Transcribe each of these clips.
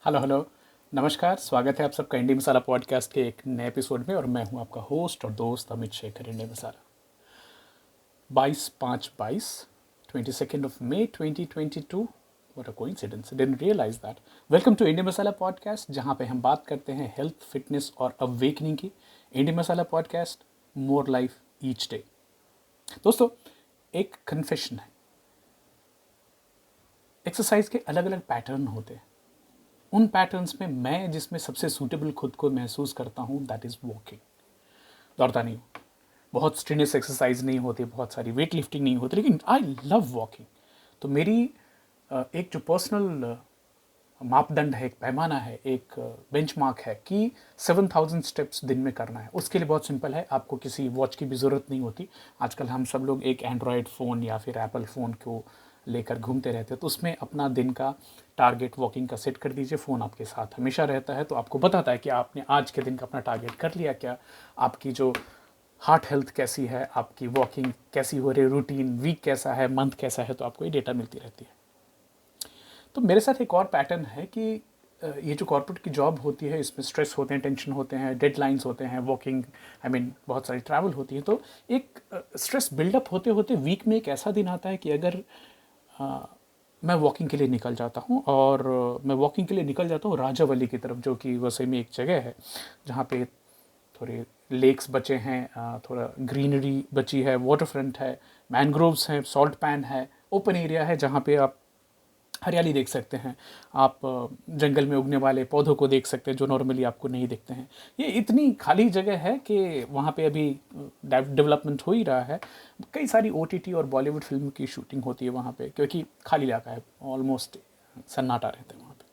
Hello hello. नमस्कार, स्वागत है आप सबका इंडी मसाला पॉडकास्ट के एक नए एपिसोड में। और मैं हूं आपका होस्ट और दोस्त Amit Shekhar. Indie masala 22/5/22 22 2022। What a coincidence, didn't realise that. Welcome to indie masala podcast, जहां पे हम बात करते हैं हेल्थ, फिटनेस और अवेकनिंग की। Indie masala podcast, more life each day. दोस्तों, एक कन्फेशन है। एक्सरसाइज के अलग अलग पैटर्न होते हैं। उन पैटर्न्स में मैं जिसमें सबसे सूटेबल खुद को महसूस करता हूँ, दैट इज़ वॉकिंग। दौड़ता नहीं हूँ, बहुत स्ट्रेनियस एक्सरसाइज नहीं होती, बहुत सारी वेट लिफ्टिंग नहीं होती, लेकिन आई लव वॉकिंग। तो मेरी एक जो पर्सनल मापदंड है, एक पैमाना है, एक बेंचमार्क है कि 7,000 स्टेप्स दिन में करना है। उसके लिए बहुत सिंपल है, आपको किसी वॉच की भी ज़रूरत नहीं होती। आजकल हम सब लोग एक एंड्रॉयड फ़ोन या फिर एप्पल फ़ोन को लेकर घूमते रहते हैं, तो उसमें अपना दिन का टारगेट वॉकिंग का सेट कर दीजिए। फ़ोन आपके साथ हमेशा रहता है, तो आपको बताता है कि आपने आज के दिन का अपना टारगेट कर लिया क्या, आपकी जो हार्ट हेल्थ कैसी है, आपकी वॉकिंग कैसी हो रही है, रूटीन वीक कैसा है, मंथ कैसा है, तो आपको ये डेटा मिलती रहती है। तो मेरे साथ एक और पैटर्न है कि ये जो कॉर्पोरेट की जॉब होती है, इसमें स्ट्रेस होते हैं, टेंशन होते हैं, डेडलाइंस होते हैं, वॉकिंग बहुत सारी ट्रैवल होती है। तो एक स्ट्रेस बिल्डअप होते होते वीक में एक ऐसा दिन आता है कि अगर मैं वॉकिंग के लिए निकल जाता हूँ, और मैं वॉकिंग के लिए निकल जाता हूँ राजावली की तरफ, जो कि वसई में एक जगह है जहाँ पे थोड़े लेक्स बचे हैं, थोड़ा ग्रीनरी बची है, वाटर फ्रंट है, मैनग्रोव्स हैं, सॉल्ट पैन है, ओपन एरिया है जहाँ पे आप हरियाली देख सकते हैं। आप जंगल में उगने वाले पौधों को देख सकते हैं जो नॉर्मली आपको नहीं दिखते हैं। ये इतनी खाली जगह है कि वहाँ पे अभी डेवलपमेंट हो ही रहा है। कई सारी ओटीटी और बॉलीवुड फिल्म की शूटिंग होती है वहाँ पे, क्योंकि खाली इलाका है, ऑलमोस्ट सन्नाटा रहता है वहाँ पे।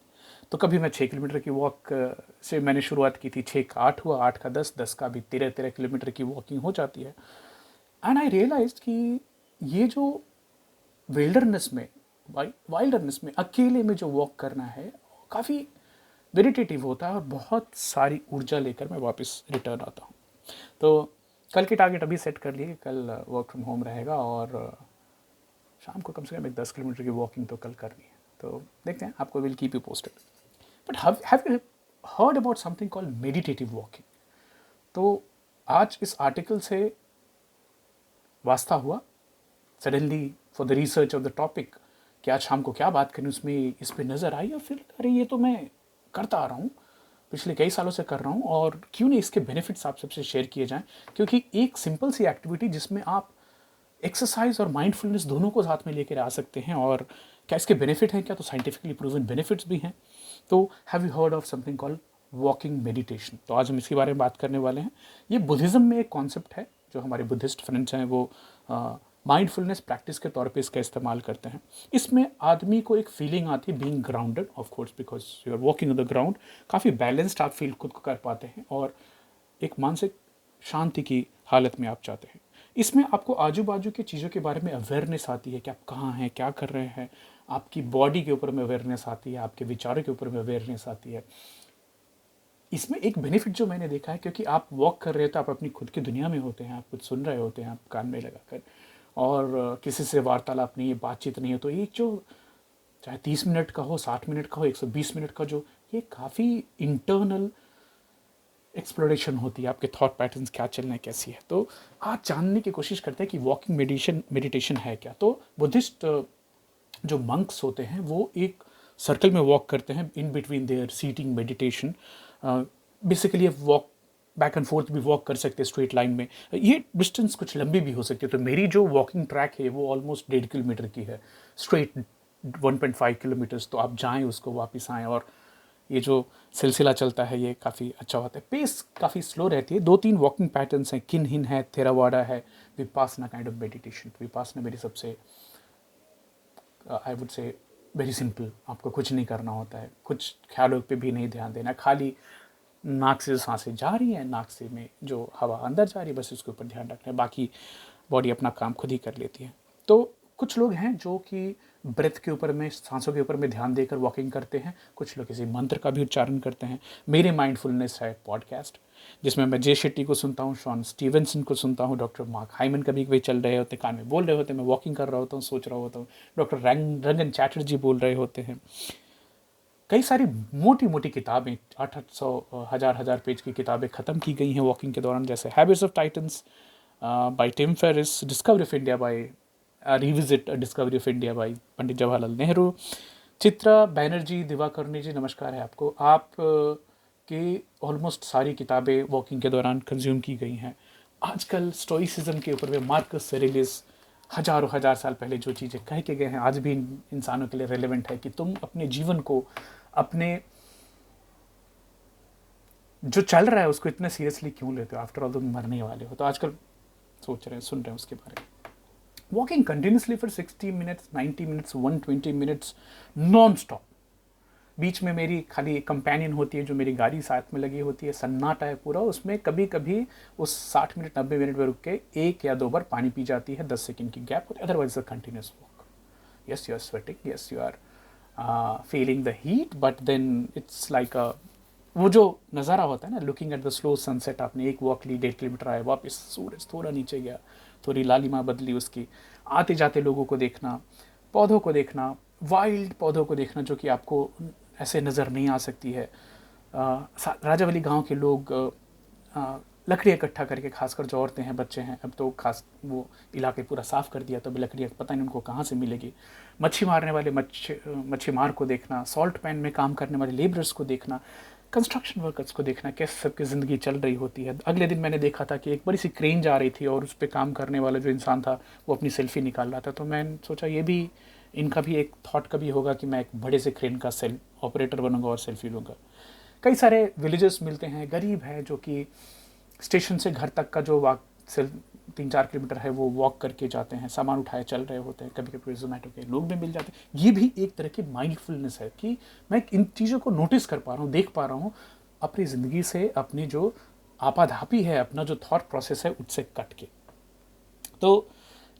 तो कभी मैं 6 किलोमीटर की वॉक से मैंने शुरुआत की थी, 6 का 8 हुआ, 8 का 10, 10 का भी 13-13 किलोमीटर की वॉकिंग हो जाती है। एंड आई रियलाइज कि ये जो विल्डरनेस में वाइल्डरनेस में अकेले में जो वॉक करना है, काफ़ी मेडिटेटिव होता है और बहुत सारी ऊर्जा लेकर मैं वापस रिटर्न आता हूँ। तो कल की टारगेट अभी सेट कर लिए, कल वर्क फ्रॉम होम रहेगा और शाम को कम से कम एक 10 किलोमीटर की वॉकिंग तो कल करनी है। तो देखते हैं, आपको will keep you posted. But have you heard about something called meditative walking? तो आज इस आर्टिकल से वास्ता हुआ suddenly for the research of the topic कि आज शाम को क्या बात करें, उसमें इस पे नज़र आई और फिर अरे ये तो मैं करता आ रहा हूँ, पिछले कई सालों से कर रहा हूँ, और क्यों नहीं इसके बेनिफिट्स आप सबसे शेयर किए जाएं। क्योंकि एक सिंपल सी एक्टिविटी जिसमें आप एक्सरसाइज और माइंडफुलनेस दोनों को साथ में लेकर आ सकते हैं, और क्या इसके बेनिफिट हैं, क्या तो साइंटिफिकली प्रूवन बेनिफिट्स भी हैं। तो have you heard of something called walking meditation? तो आज हम इसके बारे में बात करने वाले हैं। ये बुद्धिज़्म में एक कॉन्सेप्ट है, जो हमारे बुद्धिस्ट फ्रेंड्स हैं वो माइंडफुलनेस प्रैक्टिस के तौर पे इसका इस्तेमाल करते हैं। इसमें आदमी को एक फीलिंग आती है being grounded, of course because you are walking on the ground. काफ़ी बैलेंस्ड आप फील खुद को कर पाते हैं, और एक मानसिक शांति की हालत में आप जाते हैं। इसमें आपको आजू बाजू की चीज़ों के बारे में अवेयरनेस आती है कि आप कहाँ हैं, क्या कर रहे हैं। आपकी बॉडी के ऊपर में अवेयरनेस आती है, आपके विचारों के ऊपर में अवेयरनेस आती है। इसमें एक बेनिफिट जो मैंने देखा है, क्योंकि आप वॉक कर रहे हो तो आप अपनी खुद की दुनिया में होते हैं, आप कुछ सुन रहे होते हैं, आप कान में लगाकर, और किसी से वार्तालाप नहीं है, बातचीत नहीं है। तो एक जो चाहे 30 मिनट का हो, 60 मिनट का हो, 120 मिनट का, जो ये काफ़ी इंटरनल एक्सप्लोरेशन होती है, आपके थॉट पैटर्न्स क्या चल रहे हैं, कैसी है। तो आज जानने की कोशिश करते हैं कि वॉकिंग मेडिटेशन है क्या। तो बुद्धिस्ट जो मंक्स होते हैं वो एक सर्कल में वॉक करते हैं in between their sitting meditation. Basically walk back and forth भी वॉक कर सकते हैं स्ट्रेट लाइन में। ये डिस्टेंस कुछ लंबी भी हो सकती है। तो मेरी जो वॉकिंग ट्रैक है वो ऑलमोस्ट 1.5 किलोमीटर की है, स्ट्रेट 1.5 किलोमीटर्स। तो आप जाएँ, उसको वापस आएँ, और ये जो सिलसिला चलता है ये काफ़ी अच्छा होता है। पेस काफ़ी स्लो रहती है। 2-3 वॉकिंग पैटर्न्स हैं, किन हिन है, थेरावाडा है, Vipassana kind of meditation. Vipassana मेरी सबसे I would say very simple. आपको कुछ नहीं करना होता है, कुछ ख्यालों पे भी नहीं ध्यान देना, खाली नाक से सांसें जा रही हैं, नाक से में जो हवा अंदर जा रही है, बस उसके ऊपर ध्यान रखना है, बाकी बॉडी अपना काम खुद ही कर लेती है। तो कुछ लोग हैं जो कि ब्रेथ के ऊपर में, सांसों के ऊपर में ध्यान देकर वॉकिंग करते हैं, कुछ लोग किसी मंत्र का भी उच्चारण करते हैं। मेरे माइंडफुलनेस है पॉडकास्ट, जिसमें मैं जे शेट्टी को सुनता हूँ, शॉन स्टीवनसन को सुनता हूँ, डॉक्टर मार्क हाइमन कभी कभी चल रहे होते, कान में बोल रहे होते, मैं वॉकिंग कर रहा होता हूँ, सोच रहा होता हूँ, डॉक्टर रंगन चैटर्जी बोल रहे होते हैं। कई सारी मोटी मोटी किताबें 800 हज़ार पेज की किताबें ख़त्म की गई हैं वॉकिंग के दौरान, जैसे habits of Titans by Tim Ferriss, Discovery of India by revisit Discovery of India by Pandit Jawaharlal Nehru. Chitra Banerjee Divakaruni ji, नमस्कार है आपको। आप की ऑलमोस्ट सारी किताबें वॉकिंग के दौरान कंज्यूम की गई हैं। आजकल स्टोइसिज्म के ऊपर में मार्कस सेरेलिस हजारों हजार साल पहले जो चीज़ें कह के गए हैं आज भी इंसानों के लिए रेलेवेंट है कि तुम अपने जीवन को, अपने जो चल रहा है उसको इतने सीरियसली क्यों लेते हो, आफ्टर ऑल तुम मरने वाले हो। तो आजकल सोच रहे हैं, सुन रहे हैं उसके बारे में। Walking continuously for 60 minutes, 90 minutes, 120 minutes non stop. बीच में मेरी खाली एक कंपेनियन होती है जो मेरी गाड़ी साथ में लगी होती है, सन्नाटा है पूरा, उसमें कभी कभी उस 60 मिनट 90 मिनट में रुक के 1 या 2 बार पानी पी जाती है, 10 सेकंड की गैप होती है, otherwise a continuous walk. Yes you are sweating, yes you are feeling the heat, but then it's like a, वो जो नज़ारा होता है ना, looking at the slow sunset. आपने एक वॉक ली, 1.5 किलोमीटर आए, वापस सूरज थोड़ा नीचे गया, थोड़ी लालिमा बदली उसकी, आते जाते लोगों को देखना, पौधों को देखना, वाइल्ड पौधों को देखना जो कि आपको ऐसे नज़र नहीं आ सकती है। राजावली गांव के लोग लकड़ी इकट्ठा करके, खासकर जो औरतें हैं, बच्चे हैं, अब तो खास वो इलाके पूरा साफ़ कर दिया, तो अभी लकड़ियाँ पता नहीं उनको कहाँ से मिलेगी। मच्छी मारने वाले मच्छी मार को देखना, सॉल्ट पैन में काम करने वाले लेबरर्स को देखना, कंस्ट्रक्शन वर्कर्स को देखना, कैसे सबकी ज़िंदगी चल रही होती है। अगले दिन मैंने देखा था कि एक बड़ी सी क्रेन जा रही थी और उस पर काम करने वाला जो इंसान था वो अपनी सेल्फी निकाल रहा था। तो मैंने सोचा ये भी इनका भी एक थॉट कभी होगा कि मैं एक बड़े से क्रेन का ऑपरेटर बनूंगा और सेल्फी लूँगा। कई सारे विलेजेस मिलते हैं, गरीब हैं, जो कि स्टेशन से घर तक का जो वॉक 3-4 किलोमीटर है वो वॉक करके जाते हैं, सामान उठाए चल रहे होते हैं, कभी कभी जोमेटो के लोग भी मिल जाते हैं। ये भी एक तरह की माइंडफुलनेस है कि मैं इन चीज़ों को नोटिस कर पा रहा हूँ, देख पा रहा हूँ अपनी ज़िंदगी से, अपनी जो आपाधापी है, अपना जो थॉट प्रोसेस है उससे कट के। तो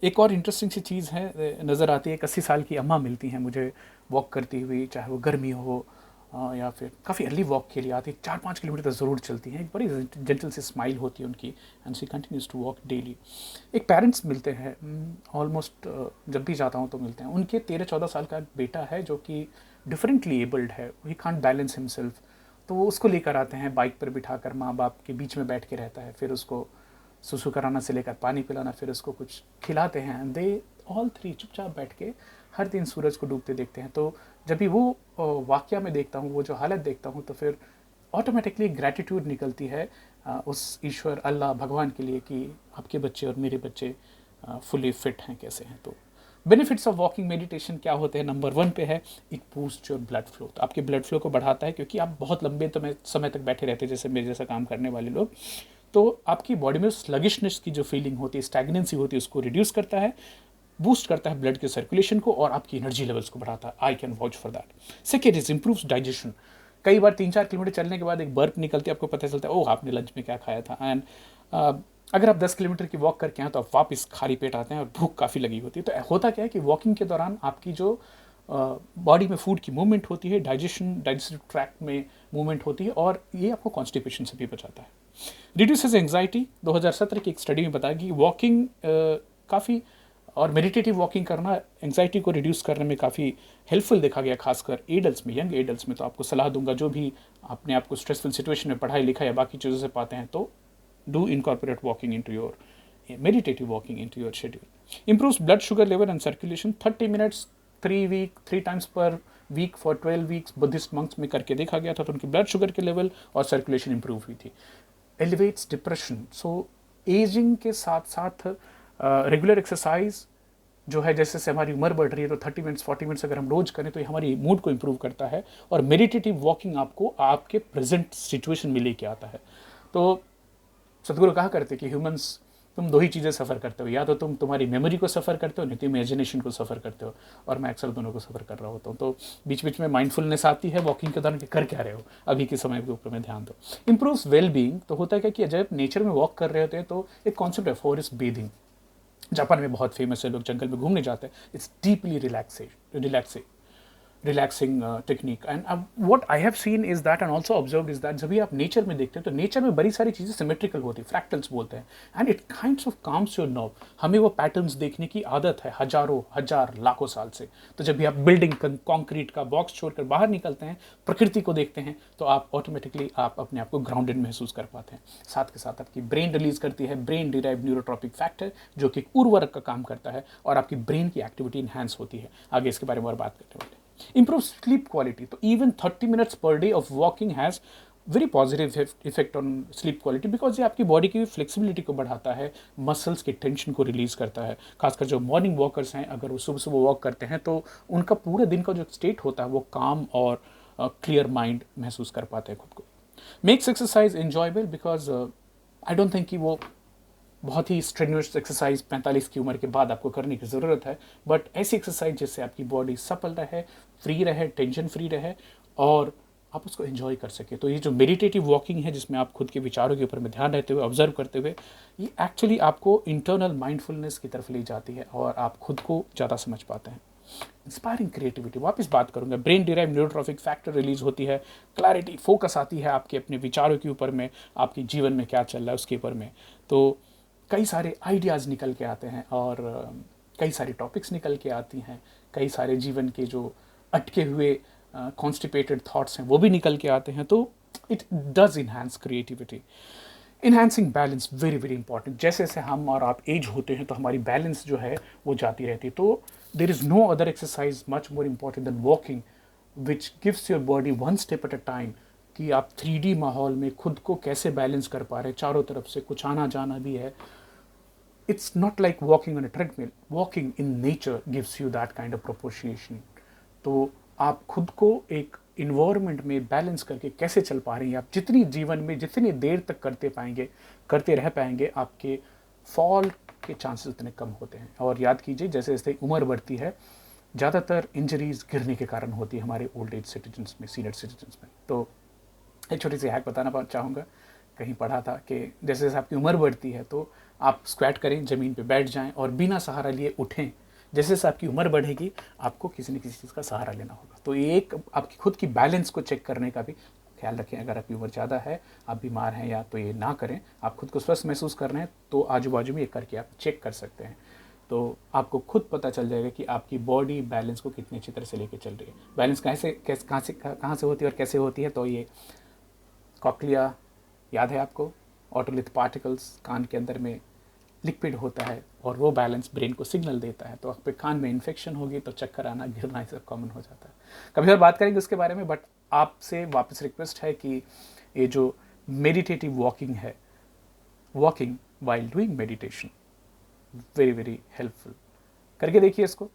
एक और इंटरेस्टिंग सी चीज़ है, नज़र आती है, एक 80 साल की अम्मा मिलती हैं मुझे वॉक करती हुई, चाहे वो गर्मी हो या फिर काफ़ी अर्ली वॉक के लिए आती है, 4-5 किलोमीटर ज़रूर चलती हैं, एक बड़ी जेंटल सी स्माइल होती है उनकी, and she continues to walk daily. एक पेरेंट्स मिलते हैं, ऑलमोस्ट जब भी जाता हूँ तो मिलते हैं, उनके 13-14 साल का बेटा है जो कि डिफरेंटली एबल्ड है, ही कांट बैलेंस हिमसेल्फ, तो वो उसको लेकर आते हैं बाइक पर बिठाकर, माँ बाप के बीच में बैठ के रहता है, फिर उसको सुसु कराना से लेकर पानी पिलाना, फिर उसको कुछ खिलाते हैं। दे ऑल 3 चुपचाप बैठ के हर दिन सूरज को डूबते देखते हैं। तो जब भी वो वाक़या में देखता हूँ, वो जो हालत देखता हूँ, तो फिर ऑटोमेटिकली ग्रैटिट्यूड निकलती है उस ईश्वर, अल्लाह, भगवान के लिए कि आपके बच्चे और मेरे बच्चे फुली फिट हैं, कैसे हैं। तो बेनिफिट्स ऑफ वॉकिंग मेडिटेशन क्या होते हैं? नंबर 1 पे है, it boost your blood flow. तो आपके ब्लड फ्लो को बढ़ाता है, क्योंकि आप बहुत लंबे समय तक बैठे रहते हैं, जैसे मेरे जैसा काम करने वाले लोग, तो आपकी बॉडी में स्लगिशनेस की जो फीलिंग होती है, स्टैग्नेंसी होती है, उसको रिड्यूस करता है, बूस्ट करता है ब्लड के सर्कुलेशन को, और आपकी एनर्जी लेवल्स को बढ़ाता है। I can watch for that. Second is improves digestion. कई बार 3-4 किलोमीटर चलने के बाद एक बर्प निकलती है, आपको पता चलता है ओह आपने लंच में क्या खाया था। एंड अगर आप 10 किलोमीटर की वॉक करके आए तो आप वापस खाली पेट आते हैं और भूख काफ़ी लगी होती है। तो होता क्या है कि वॉकिंग के दौरान आपकी जो बॉडी में फूड की मूवमेंट होती है, डाइजेस्टिव ट्रैक्ट में मूवमेंट होती है, और ये आपको कॉन्स्टिपेशन से भी बचाता है। Reduces anxiety. 2017 की एक स्टडी में बताया कि वॉकिंग काफ़ी और मेडिटेटिव वॉकिंग करना एंग्जाइटी को रिड्यूस करने में काफ़ी हेल्पफुल देखा गया, खासकर एडल्ट्स में, यंग एडल्ट्स में। तो आपको सलाह दूंगा, जो भी अपने आप को स्ट्रेसफुल सिचुएशन में पढ़ाई लिखाई या बाकी चीज़ों से पाते हैं, तो do incorporate walking into your meditative walking into your schedule. Improves blood sugar level and circulation. 30 minutes 3 times per week for 12 weeks Buddhist monks में करके देखा गया था, तो उनकी ब्लड शुगर के लेवल और सर्कुलेशन इंप्रूव हुई थी। Elevates depression. सो एजिंग के साथ साथ रेगुलर एक्सरसाइज जो है, जैसे से हमारी उम्र बढ़ रही है, तो 30 मिनट्स 40 मिनट्स अगर हम रोज करें तो ये हमारी मूड को इंप्रूव करता है, और मेडिटेटिव वॉकिंग आपको आपके प्रेजेंट सिचुएशन में लेके आता है। तो सदगुरु कहा करते कि ह्यूमंस, तुम 2 ही चीज़ें सफ़र करते हो, या तो तुम तुम्हारी मेमोरी को सफ़र करते हो, नहीं तो इमेजिनेशन को सफ़र करते हो, और मैं अक्सर दोनों को सफ़र कर रहा होता हूँ। तो बीच बीच में माइंडफुलनेस आती है वॉकिंग के दौरान कि कर क्या रहे हो, अभी के समय के ऊपर में ध्यान दो। Improves well being. तो होता है क्या कि जब नेचर में वॉक कर रहे होते हैं तो एक कॉन्सेप्ट है फॉरेस्ट बेथिंग, जापान में बहुत फेमस है, लोग जंगल में घूमने जाते हैं। It's deeply relaxing. Relaxing technique. And अब what I have seen is that and also observe is that जब भी आप नेचर में देखते हैं तो नेचर में बड़ी सारी चीज़ें सिमेट्रिकल होती है, फ्रैक्टल्स बोलते हैं, and it kinds of calms your nerve. हमें वो पैटर्न्स देखने की आदत है हजारों हजार लाखों साल से। तो जब भी आप बिल्डिंग कॉन्क्रीट का बॉक्स छोड़कर बाहर निकलते हैं, प्रकृति को देखते हैं, तो आप ऑटोमेटिकली आप अपने आप को ग्राउंडेड महसूस कर पाते हैं। साथ के साथ आपकी ब्रेन रिलीज करती है ब्रेन डिराइव न्यूरोट्रॉपिक फैक्टर, जो कि एक उर्वरक का काम करता है, और आपकी ब्रेन की एक्टिविटी इन्हांस होती है। आगे इसके बारे में और बात करने वाले हैं। Improve sleep quality. तो even 30 minutes per day of walking has very positive effect on sleep quality, because ये आपकी बॉडी की फ्लेक्सिबिलिटी को बढ़ाता है, मसल्स के टेंशन को रिलीज करता है। खासकर जो मॉर्निंग वॉकर्स हैं, अगर वो सुबह सुबह वॉक करते हैं तो उनका पूरे दिन का जो स्टेट होता है वो काम और क्लियर माइंड महसूस कर पाते हैं खुद को। Makes exercise enjoyable, because I don't think कि वो बहुत ही स्ट्रेन्यूअस एक्सरसाइज 45 की उम्र के बाद आपको करने की ज़रूरत है, बट ऐसी एक्सरसाइज जिससे आपकी बॉडी सफल रहे, फ्री रहे, टेंशन फ्री रहे, और आप उसको एंजॉय कर सके। तो ये जो मेडिटेटिव वॉकिंग है, जिसमें आप खुद के विचारों के ऊपर में ध्यान रहते हुए, ऑब्जर्व करते हुए, ये एक्चुअली आपको इंटरनल माइंडफुलनेस की तरफ ले जाती है और आप खुद को ज़्यादा समझ पाते हैं। इंस्पायरिंग क्रिएटिविटी, वापस बात करूंगा, brain derive neurotrophic factor release होती है, क्लैरिटी, फोकस आती है आपके अपने विचारों के ऊपर में, आपके जीवन में क्या चल रहा है उसके ऊपर में। तो कई सारे आइडियाज़ निकल के आते हैं, और कई सारी टॉपिक्स निकल के आती हैं, कई सारे जीवन के जो अटके हुए कॉन्स्टिपेटेड थॉट्स हैं वो भी निकल के आते हैं। तो it does enhance creativity. Enhancing balance, very very important. जैसे जैसे हम और आप एज होते हैं तो हमारी बैलेंस जो है वो जाती रहती है। तो there is no other exercise much more important than walking, which gives your body one step at a time, कि आप 3D माहौल में खुद को कैसे बैलेंस कर पा रहे हैं, चारों तरफ से कुछ आना जाना भी है। It's not like walking on a treadmill. Walking in nature gives you that kind of propitiation. तो आप खुद को एक इन्वायरमेंट में बैलेंस करके कैसे चल पा रहे हैं, आप जितनी जीवन में जितनी देर तक करते रह पाएंगे, आपके फॉल के चांसेस उतने कम होते हैं। और याद कीजिए, जैसे जैसे उम्र बढ़ती है, ज़्यादातर इंजरीज गिरने के कारण होती है हमारे ओल्ड एज सिटीजन्स में, सीनियर सिटीजन्स में। तो एक छोटी सी हैक बताना चाहूँगा। कहीं पढ़ा था कि जैसे जैसे आपकी उम्र बढ़ती है तो आप स्क्वैट करें, ज़मीन पे बैठ जाएं और बिना सहारा लिए उठें। जैसे जैसे आपकी उम्र बढ़ेगी आपको किसी न किसी चीज़ का सहारा लेना होगा। तो ये एक आपकी खुद की बैलेंस को चेक करने का भी ख्याल रखें। अगर आपकी उम्र ज़्यादा है, आप बीमार हैं या, तो ये ना करें। आप खुद को स्वस्थ महसूस कर रहे हैं तो आजू बाजू में ये करके आप चेक कर सकते हैं। तो आपको खुद पता चल जाएगा कि आपकी बॉडी बैलेंस को कितनी अच्छी तरह से लेके चल रही है। बैलेंस कहाँ से होती है और कैसे होती है, तो ये कॉक्लिया याद है आपको, ऑटोलिथ पार्टिकल्स कान के अंदर में लिक्विड होता है और वो बैलेंस ब्रेन को सिग्नल देता है। तो आपके कान में इन्फेक्शन होगी तो चक्कर आना, गिरना, ये सब कॉमन हो जाता है। कभी और बात करेंगे उसके बारे में, बट आपसे वापस रिक्वेस्ट है कि ये जो मेडिटेटिव वॉकिंग है, walking while doing meditation, very very helpful. करके देखिए इसको,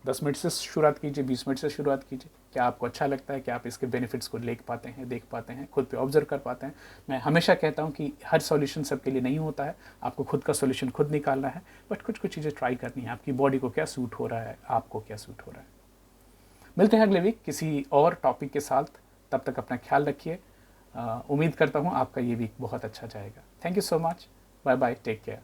10 मिनट से शुरुआत कीजिए, 20 मिनट से शुरुआत कीजिए। क्या आपको अच्छा लगता है? क्या आप इसके बेनिफिट्स को देख पाते हैं, खुद पे ऑब्जर्व कर पाते हैं? मैं हमेशा कहता हूँ कि हर सॉल्यूशन सबके लिए नहीं होता है, आपको खुद का सॉल्यूशन खुद निकालना है, बट कुछ कुछ चीज़ें ट्राई करनी है। आपकी बॉडी को क्या सूट हो रहा है, आपको क्या सूट हो रहा है। मिलते हैं अगले वीक किसी और टॉपिक के साथ। तब तक अपना ख्याल रखिए। उम्मीद करता हूँ आपका ये वीक बहुत अच्छा जाएगा। Thank you so much. Bye bye, take care.